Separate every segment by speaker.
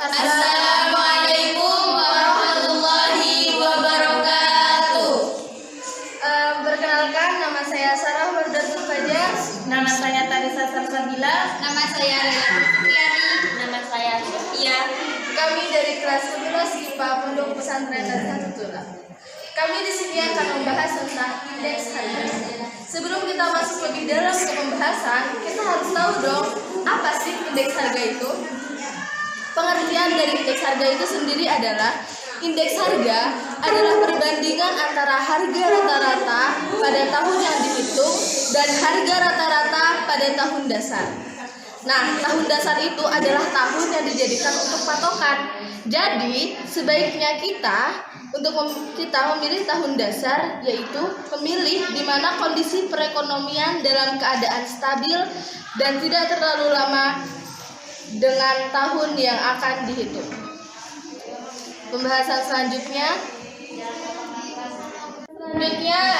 Speaker 1: Assalamualaikum warahmatullahi wabarakatuh.
Speaker 2: Perkenalkan, nama saya Sarah Mardatul Fajar.
Speaker 1: Nama saya Tarisa Sarsabila. Nama saya Lela Fitriani. Nama saya Sofia.
Speaker 2: Kami dari kelas 11 IPA Pondok Pesantren Darussalam Tula. Kami di sini akan membahas tentang indeks harga. Sebelum kita masuk lebih dalam ke pembahasan, kita harus tahu dong, apa sih indeks harga itu? Pengertian dari indeks harga itu sendiri adalah indeks harga adalah perbandingan antara harga rata-rata pada tahun yang dihitung dan harga rata-rata pada tahun dasar. Nah, tahun dasar itu adalah tahun yang dijadikan untuk patokan. Jadi, sebaiknya kita memilih tahun dasar, yaitu memilih di mana kondisi perekonomian dalam keadaan stabil dan tidak terlalu lama dengan tahun yang akan dihitung. Pembahasan selanjutnya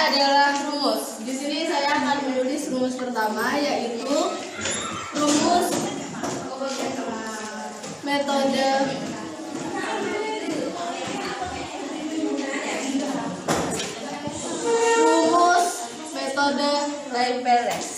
Speaker 2: adalah rumus. Di sini saya akan menulis rumus pertama, yaitu rumus metode Rayleigh-Perez.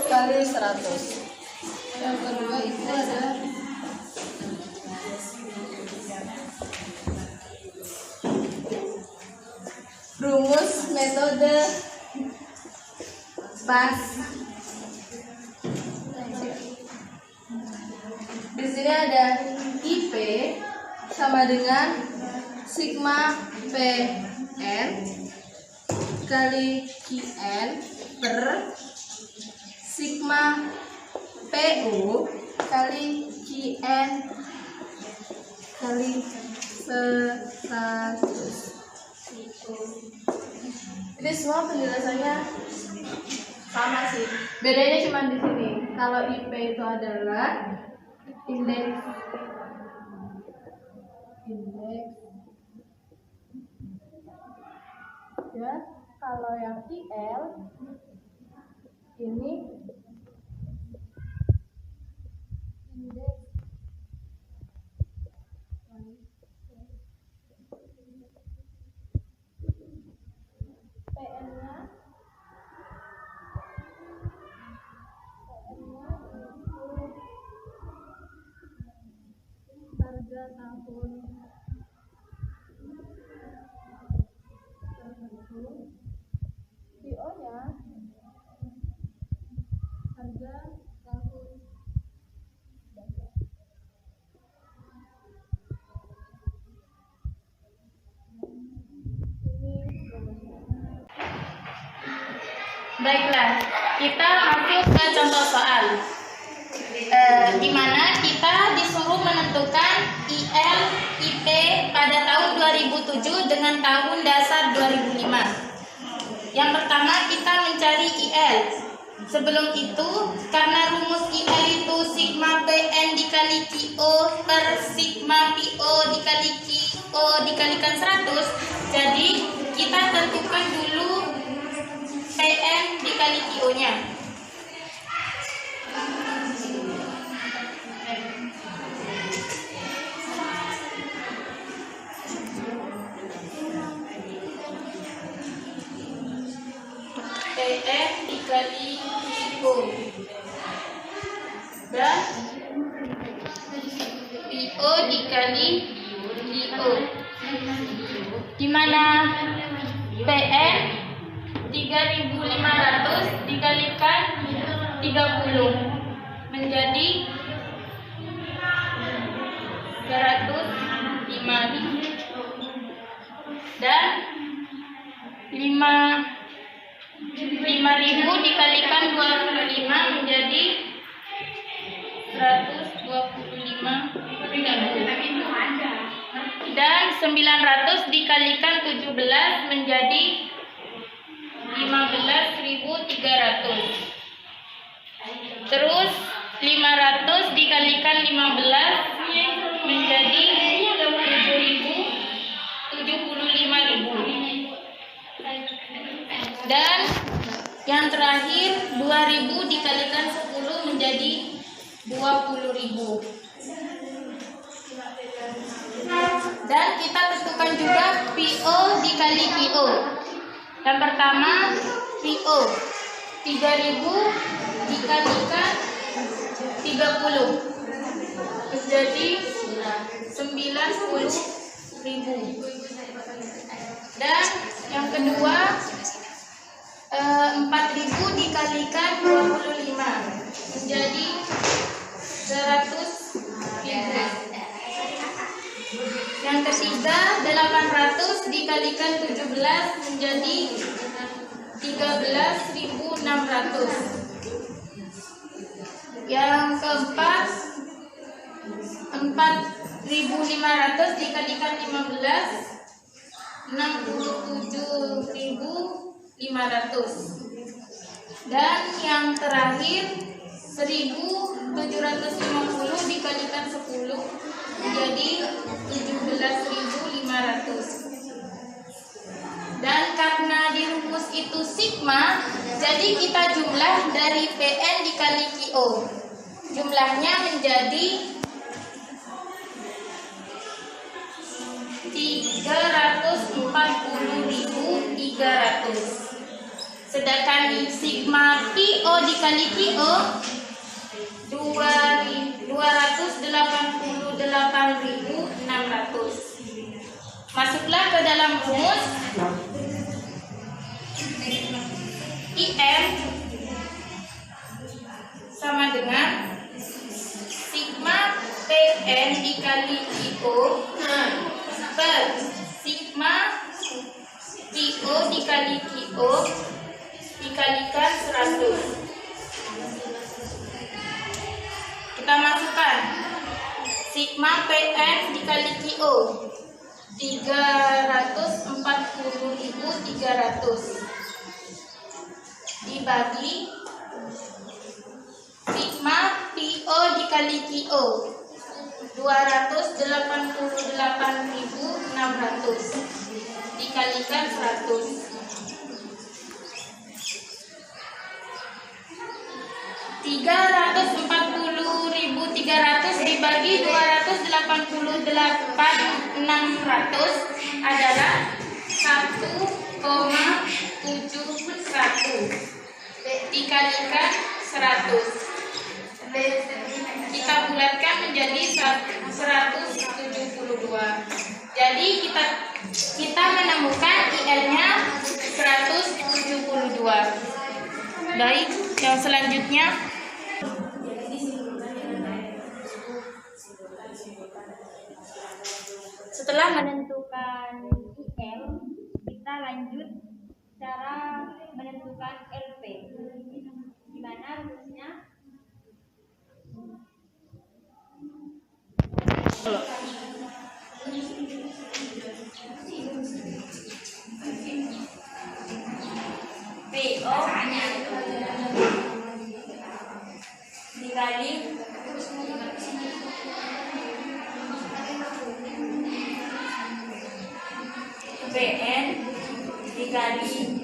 Speaker 2: Kali 100. Yang kedua itu ada rumus metode pas. Di sini ada IP sama dengan sigma PN kali QN per sigma PU kali QN kali 100. Ini semua penjelasannya sama sih. Bedanya cuma di sini. Kalau IP itu adalah indeks ya. Kalau yang IL ini indeks PN-nya harga tahun tertentu. PO-nya harga tahun dasar.
Speaker 1: Baiklah, kita masuk ke contoh soal. Di mana kita disuruh menentukan IL, IP pada tahun 2007 dengan tahun dasar 2005. Yang pertama kita mencari IL. Sebelum itu, karena rumus IL itu sigma PN dikali QO per sigma PO dikali QO dikalikan 100, jadi kita tentukan dulu PN dikali QO-nya. PN dikali QO dan PO dikali QO, di mana PN 3.500 dikalikan 30 menjadi 105 dan 5.000 dikalikan 25 menjadi 125 dan 900 dikalikan 17 menjadi 15.300. dikalikan 15 menjadi 75.000. Dan yang terakhir 2.000 dikalikan 10 menjadi 20.000. Dan kita tentukan juga PO dikali QO. Yang pertama PO 3.000 dikalikan 30 menjadi 90.000. Dan yang kedua 4.000 dikalikan 25 menjadi 100.000. Yang ketiga 800 dikalikan 17 menjadi 13.600. Yang keempat 4.500 dikalikan 15 67.500. Dan yang terakhir 1.750 dikalikan 10 menjadi 17.500. Dan karena di rumus itu sigma, jadi kita jumlah dari PN dikali QO. Jumlahnya menjadi 340.300. Sedangkan sigma PO dikali QO 288.600. Masuklah ke dalam rumus. IM sama dengan sigma PN dikali QO per sigma PO dikali QO dikalikan 100. Kita masukkan sigma PN dikali QO 340.300 dibagi sigma PO dikali QO 288.600 dikalikan 100. 340.300 dibagi 288.600 adalah 1,71 dikalikan 100. Kita bulatkan menjadi 172. Jadi kita menemukan IL-nya 172. Baik, yang selanjutnya setelah menentukan IL, kita lanjut cara menentukan LP. Gimana rumusnya? PO dikali PN dikali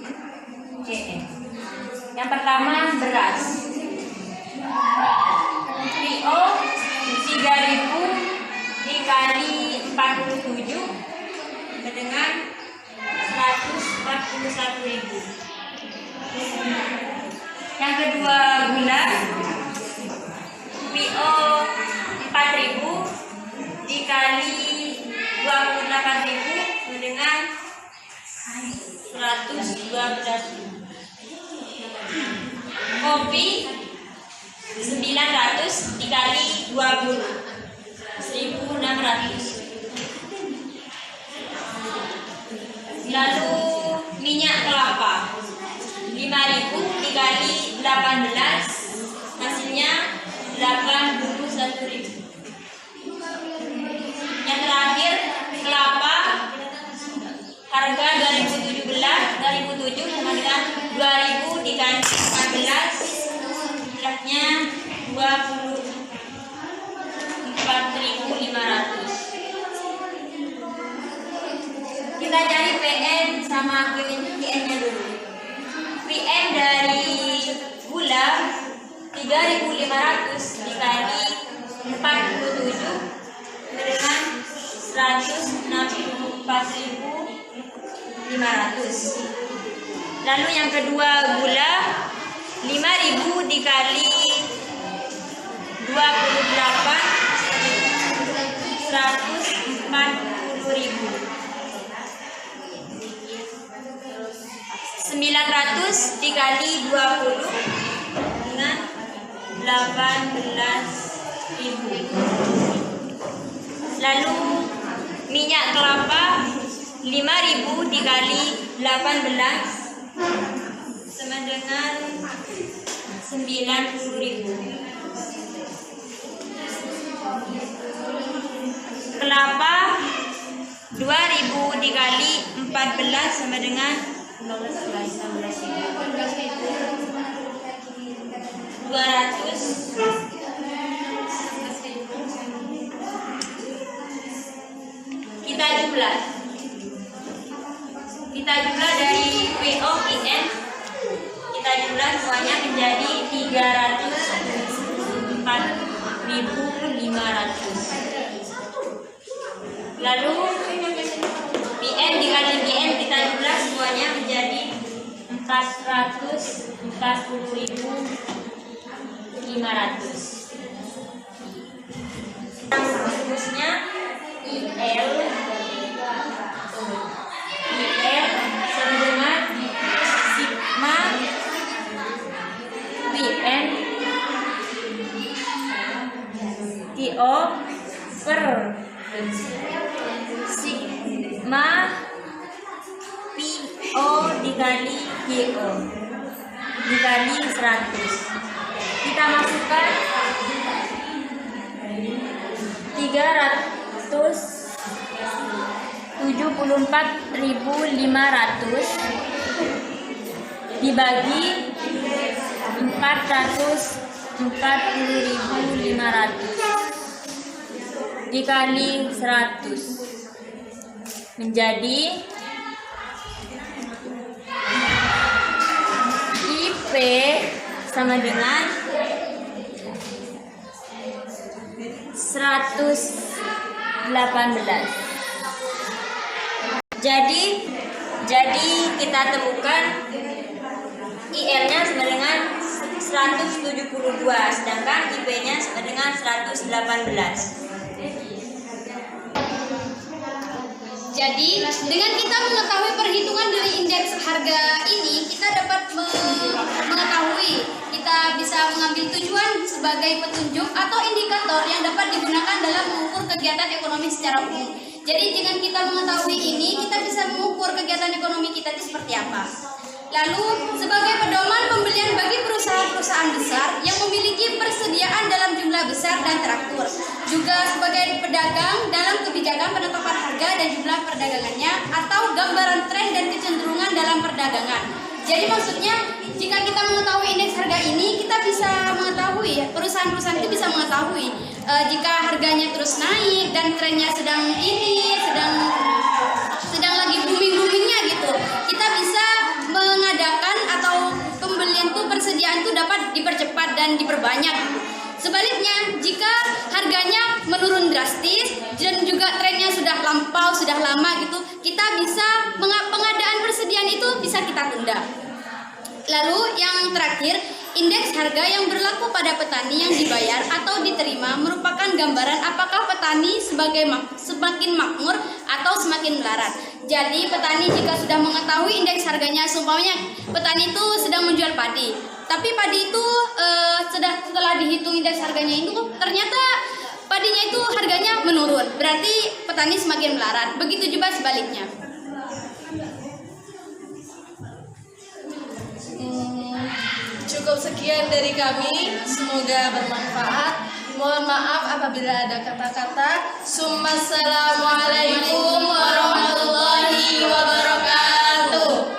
Speaker 1: CN. Yang pertama beras. PO 3.000 dikali 47 dengan 141.000. Yang kedua gula. PO 4.000 dikali 28.000 dengan 112.000. Kopi 900 dikali 20 1.600. Lalu minyak kelapa 5.000 dikali 18 hasilnya 81.000. Yang terakhir kelapa harga 2007 sama dengan 2.000 dikali 14 jumlahnya 20.
Speaker 3: PN sama QN-nya dulu. PN dari gula 3.500 dikali 47 dengan 164.500. Lalu yang kedua gula 5.000 dikali 28 140.000. 900 dikali 20 dengan 18.000. Lalu minyak kelapa 5.000 dikali 18 sama dengan 90.000. Kelapa 2.000 dikali 14 sama dengan 200. Kita jumlah dari PO IN, kita jumlah semuanya menjadi 304.500. Lalu PN dikali PN kita jumlah semuanya menjadi 440.500. Rumusnya IL sama dengan sigma PN TO per sigma PO dikali GO dikali 100. Kita masukkan 374.500 dibagi 440.500 dikali 100 menjadi IP sama dengan 118. Jadi kita temukan IL-nya sama dengan 172, sedangkan IP-nya sama dengan 118.
Speaker 1: Jadi, dengan kita mengetahui perhitungan dari indeks harga ini, kita dapat mengetahui, kita bisa mengambil tujuan sebagai petunjuk atau indikator yang dapat digunakan dalam mengukur kegiatan ekonomi secara umum. Jadi, dengan kita mengetahui ini, kita bisa mengukur kegiatan ekonomi kita itu seperti apa. Lalu, sebagai pedoman pembelian bagi perusahaan-perusahaan besar yang memiliki persediaan dalam jumlah besar dan teratur. Juga sebagai pedagang dalam kebijakan penetapan harga dan jumlah perdagangannya atau gambaran tren dan kecenderungan dalam perdagangan. Jadi maksudnya, jika kita mengetahui indeks harga ini, kita bisa mengetahui, perusahaan-perusahaan itu bisa mengetahui jika harganya terus naik dan trennya sedang lagi booming-boomingnya gitu. Kita bisa mengadakan atau pembelian itu persediaan itu dapat dipercepat dan diperbanyak. Sebaliknya, jika harganya menurun drastis dan juga trennya sudah lampau, sudah lama gitu, kita bisa pengadaan persediaan itu bisa kita tunda. Lalu yang terakhir, indeks harga yang berlaku pada petani yang dibayar atau diterima merupakan gambaran apakah petani semakin makmur atau semakin melarat. Jadi petani jika sudah mengetahui indeks harganya, seumpamanya petani itu sedang menjual padi, tapi padi itu setelah dihitung indeks harganya itu ternyata padinya itu harganya menurun, berarti petani semakin melarat. Begitu juga sebaliknya.
Speaker 2: Cukup sekian dari kami, semoga bermanfaat. Mohon maaf apabila ada kata-kata. Assalamualaikum warahmatullahi wabarakatuh.